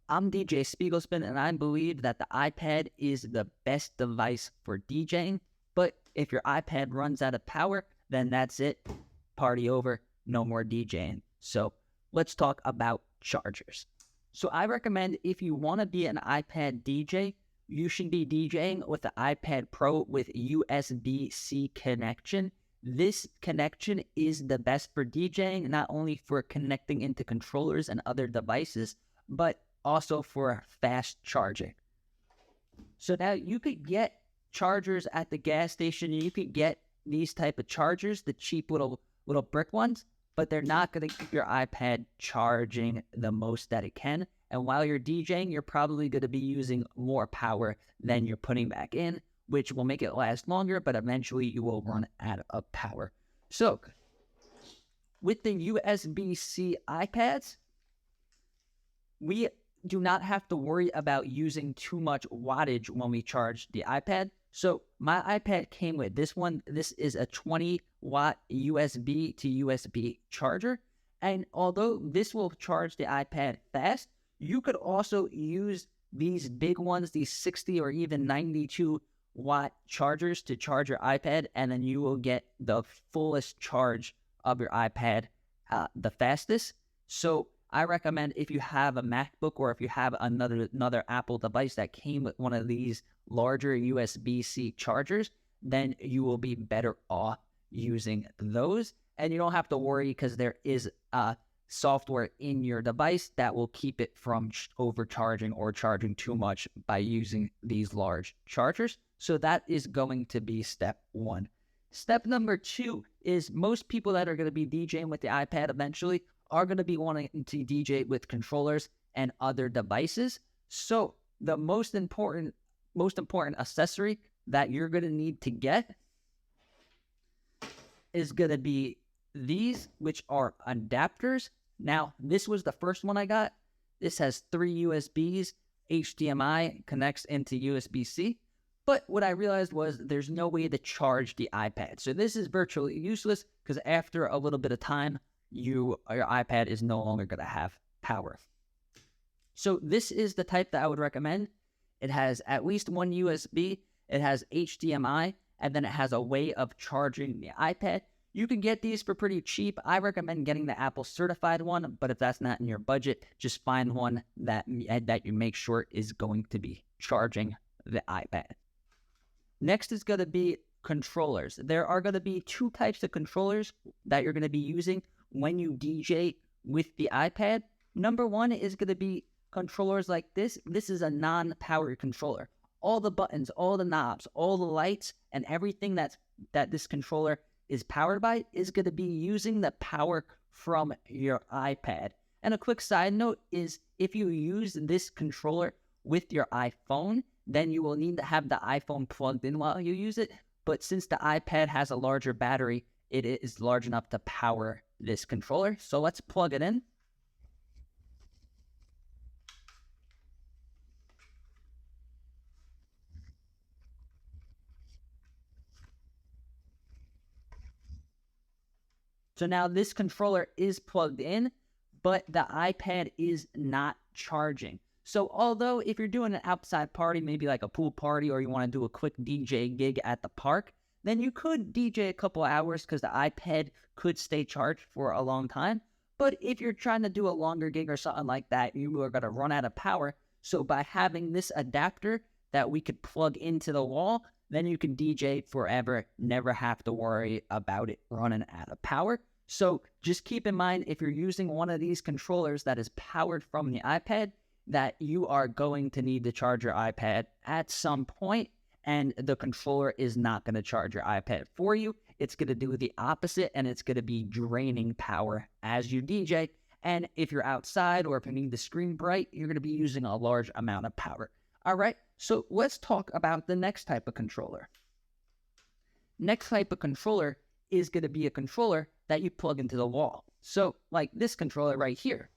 I'm DJ Spiegelspin, and I believe that the iPad is the best device for DJing. But if your iPad runs out of power, then that's it. Party over. No more DJing. So let's talk about chargers. So I recommend if you want to be an iPad DJ, you should be DJing with the iPad Pro with USB-C connection. This connection is the best for DJing, not only for connecting into controllers and other devices, but also for fast charging. So now you could get chargers at the gas station. You could get these type of chargers, the cheap little brick ones, but they're not going to keep your iPad charging the most that it can. And while you're DJing, you're probably going to be using more power than you're putting back in, which will make it last longer, but eventually you will run out of power. So with the USB-C iPads, we do not have to worry about using too much wattage when we charge the iPad. So my iPad came with this one. This is a 20-watt USB to USB charger. And although this will charge the iPad fast, you could also use these big ones, these 60 or even 92-watt chargers to charge your iPad, and then you will get the fullest charge of your iPad the fastest. So I recommend if you have a MacBook or if you have another Apple device that came with one of these larger USB-C chargers, then you will be better off using those. And you don't have to worry because there is software in your device that will keep it from overcharging or charging too much by using these large chargers. So that is going to be step one. Step number two is most people that are going to be DJing with the iPad eventually are going to be wanting to DJ with controllers and other devices. So the most important accessory that you're going to need to get is going to be these, which are adapters. Now, this was the first one I got. This has 3 USBs, HDMI, connects into USB-C. But what I realized was there's no way to charge the iPad. So this is virtually useless because after a little bit of time, your iPad is no longer going to have power. So this is the type that I would recommend. It has at least one USB, it has HDMI, and then it has a way of charging the iPad. You can get these for pretty cheap. I recommend getting the Apple certified one, but if that's not in your budget, just find one that you make sure is going to be charging the iPad. Next is going to be controllers. There are going to be 2 types of controllers that you're going to be using when you DJ with the iPad. Number one is going to be controllers like this. This is a non-powered controller. All the buttons, all the knobs, all the lights, and everything that this controller is powered by is going to be using the power from your iPad. And a quick side note is if you use this controller with your iPhone, then you will need to have the iPhone plugged in while you use it. But since the iPad has a larger battery, it is large enough to power this controller. So let's plug it in. So now this controller is plugged in, but the iPad is not charging. So although if you're doing an outside party, maybe like a pool party, or you want to do a quick DJ gig at the park, then you could DJ a couple hours because the iPad could stay charged for a long time. But if you're trying to do a longer gig or something like that, you are going to run out of power. So by having this adapter that we could plug into the wall, then you can DJ forever, never have to worry about it running out of power. So just keep in mind, if you're using one of these controllers that is powered from the iPad, that you are going to need to charge your iPad at some point, and the controller is not going to charge your iPad for you. It's going to do the opposite, and it's going to be draining power as you DJ. And if you're outside or if you need the screen bright, you're going to be using a large amount of power. All right, so let's talk about the next type of controller. Next type of controller is going to be a controller that you plug into the wall. So like this controller right here.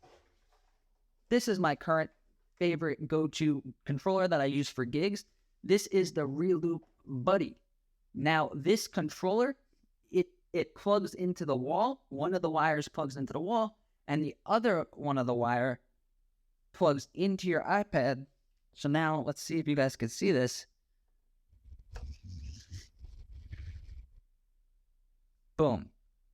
This is my current favorite go-to controller that I use for gigs. This is the Reloop Buddy. Now this controller, it plugs into the wall. One of the wires plugs into the wall, and the other one of the wire plugs into your iPad. So now let's see if you guys can see this. Boom,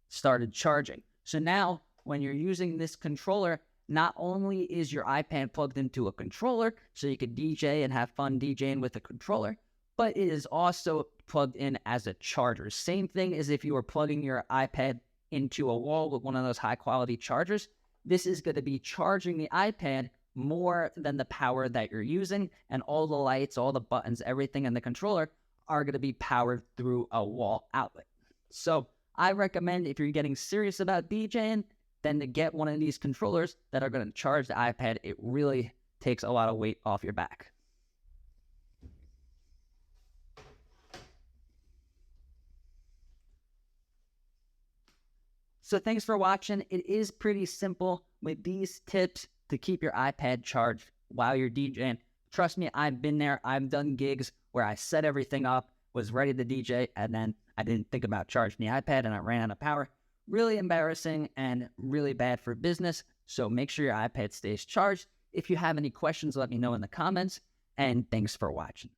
started charging. So now when you're using this controller, not only is your iPad plugged into a controller, so you can DJ and have fun DJing with the controller, but it is also plugged in as a charger. Same thing as if you were plugging your iPad into a wall with one of those high quality chargers. This is going to be charging the iPad more than the power that you're using, and all the lights, all the buttons, everything in the controller are going to be powered through a wall outlet. So I recommend, if you're getting serious about DJing, then to get one of these controllers that are going to charge the iPad. It really takes a lot of weight off your back. So thanks for watching. It is pretty simple with these tips to keep your iPad charged while you're DJing. Trust me, I've been there. I've done gigs where I set everything up, was ready to DJ, and then I didn't think about charging the iPad and I ran out of power. Really embarrassing and really bad for business. So make sure your iPad stays charged. If you have any questions, let me know in the comments. And thanks for watching.